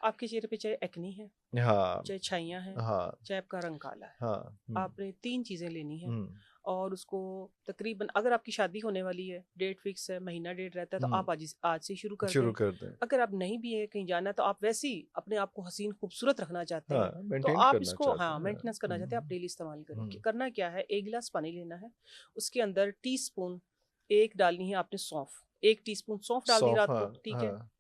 आपके चेहरे पे चाहे एक्नी है, हाँ चाहे छाइयाँ हैं, हाँ चाहे आपका रंग काला है, हाँ। आपने 3 चीज़ें लेनी है हम्म और उसको तकरीबन, अगर आपकी शादी होने वाली है, डेट फिक्स है, महीना डेट रहता है, तो आप आज से शुरू कर शुरू दें। कर दें। अगर आप नहीं भी है, कहीं जाना है, तो आप वैसे ही अपने आप को हसीन खूबसूरत रखना चाहते हाँ, हैं, तो मेंटेन आप करना इसको चाहते हाँ हैं। हाँ। मेंटेनेंस करना चाहते हैं, आप डेली इस्तेमाल करें। कि हम्म करना क्या है, 1 गिलास पानी लेना है, उसके अंदर टीस्पून 1 डालनी है आपने सौंफ, 1 टीस्पून सौंफ डाल दी सौंफ, रात हाँ को, ठीक है। हाँ।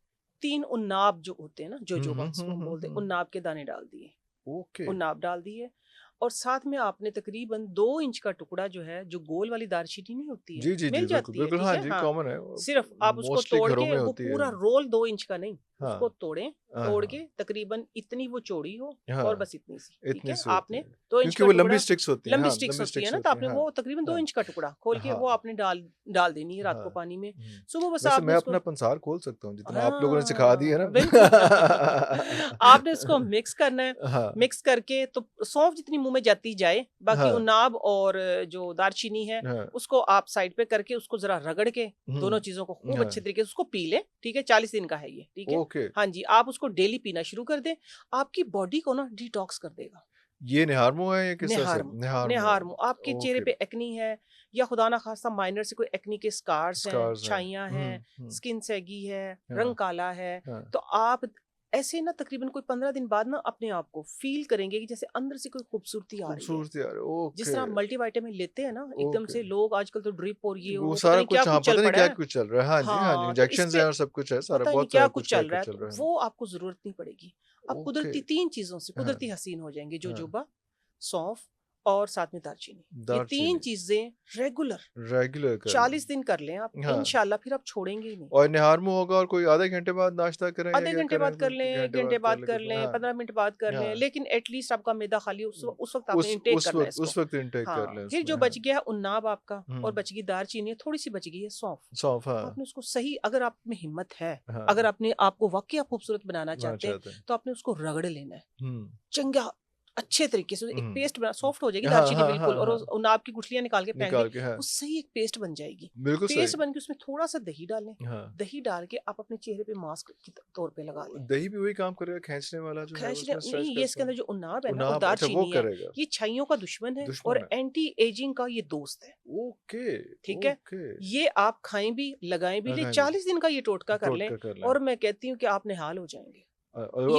3 उन्नाब जो होते हैं ना, जोजोबा जिसको हम बोलते हैं, उन्नाब के दाने डाल दिए, ओके। उन्नाब डाल दिए। और साथ में आपने तकरीबन 2 इंच का टुकड़ा जो है, जो गोल वाली दालचीनी नहीं होती है, जी जी जी, मिल बिल्कुल जाती है, बिल्कुल, ठीक हाँ है, जी, हाँ। कॉमन है, सिर्फ आप उसको मोस्टली तोड़ घरों के, में वो होती है। पूरा रोल 2 इंच का नहीं, हाँ उसको तोड़ें, हाँ तोड़ हाँ के तकरीबन इतनी वो चौड़ी हो, और हाँ, बस इतनी सी, ठीक इतनी है। सी होती आपने है 2 इंच क्योंकि का वो लंबी टुकड़ा, स्टिक्स होती हैं। लंबी हाँ, स्टिक्स लंबी होती है स्टिक्स ना, तो होती हैं। आपने हाँ वो तकरीबन 2 हाँ इंच का टुकड़ा खोल के हाँ वो आपने डाल देनी है रात को हाँ। पानी में। सुबह बस वैसे आपने मैं उसको, अपना पंसार खोल सकता हूँ, जितना आप लोगों ने सिखा दी है हाँ, ना। बिल्कुल। आपने इसको मिक्स करना है, हाँ मिक्स करके तो सौंफ जितनी मुंह में जाती जाए, बाकी हाँ उन्नाब और जो दालचीनी है, हाँ। उसको आप साइड पे करके उसको जरा रगड़ के दोनों चीजों को खूब अच्छे हाँ। तरीके से उसको पी लें, ठीक है। 40 दिन का है ये, ठीक है। ओके। हाँ जी, आप उसको डेली पीना शुरू कर दें, आपकी बॉडी को ना डिटॉक्स कर देगा। ये निहारमो है या किस तरह से? निहारमो, निहारमो है। निहारमो आपके चेहरे ओके। पे एक्नी है, या खुदा ना खास्ता माइनर से कोई एक्नी के स्कार्स हैं, स्कार्स है। छाइयाँ हैं, स्किन सैगी है, रंग हाँ काला है, हाँ। तो आप ऐसे ना तकरीबन कोई 15 दिन बाद ना अपने आप को फील करेंगे कि जैसे अंदर से कोई खूबसूरती आ रही है। खूबसूरती आ रही है। जिस ओके तरह आप मल्टीविटामिन लेते हैं ना, एकदम ओके। से लोग आजकल तो ड्रिप और ये और वो वो पता सारा नहीं क्या कुछ, हाँ, कुछ चल पता नहीं पड़ा क्या है। कुछ चल रहा है। हाँ जी हाँ जी, हाँ, तो इस इंजेक्शंस पे हैं और सब कुछ है, सारा पता नहीं बहुत क्या सारा कुछ कुछ क्या चल रहा कुछ है, चल तो रहा है। वो आपको जरूरत नहीं पड़ेगी। आप ओके। कुदरती 3 चीजों से हाँ कुदरती हसीन हो जाएंगे, हाँ। जोजोबा, सौंफ और साथ में दालचीनी। ये 3 दालचीनी चीजें रेगुलर रेगुलर कर लें। 40 दिन कर लें आप, हाँ। इंशाल्लाह फिर आप छोड़ेंगे ही नहीं। और निहारमो होगा, और कोई आधे घंटे बाद नाश्ता करें या आधे क्या घंटे करें? बाद कर तो लें, 1 घंटे घंटे बाद कर बाद ले कर कुछ। लें, हाँ 15 मिनट बाद कर लें, हाँ। लेकिन एटलीस्ट आपका मैदा खाली हो, उस वक्त आपने इंटेक उस करना है वक्त इसको। इंटेक कर हाँ, लें फिर उसमें। जो हाँ। बच गया है उन्नाब आपका, और हम्म। बच गई दालचीनी, थोड़ी सी बच गई है सौंफ। सौंफ, हाँ आपने उसको सही, अगर आप में हिम्मत है, हाँ। अगर अपने आप को वाकई आप खूबसूरत बनाना बनाना चाहते हैं, चाहते हैं। तो आपने उसको रगड़ लेना है हम्म चंगा, अच्छे तरीके से एक पेस्ट बना, हम्म। सॉफ्ट हो जाएगी हाँ दालचीनी हाँ हाँ बिल्कुल, और हाँ। उन्नाब की गुठलियां निकाल के फेंक दें, निकाल के, हाँ। वो सही एक पेस्ट बन जाएगी। बिल्कुल पेस्ट सही। बन के उसमें थोड़ा सा दही डालें, हाँ। दही डाल के आप अपने चेहरे पे मास्क के तौर पे लगा लें। दही भी वही काम करेगा, खींचने वाला जो है खींचने उसमें स्ट्रेच नहीं, ये इसके करता है। अंदर जो उन्नाब है ना और उनाब, अच्छा वो दालचीनी है, करेगा। ये छाइयों का दुश्मन है दुश्मन और है। एंटी एजिंग का ये दोस्त है, ओके ठीक है। ओके। ये आप खाएं भी लगाएं भी ले, लगाए भी 40 दिन का ये टोटका कर लें, टोटका कर लें। और मैं कहती हूँ कि आप निहाल हो जाएंगे। और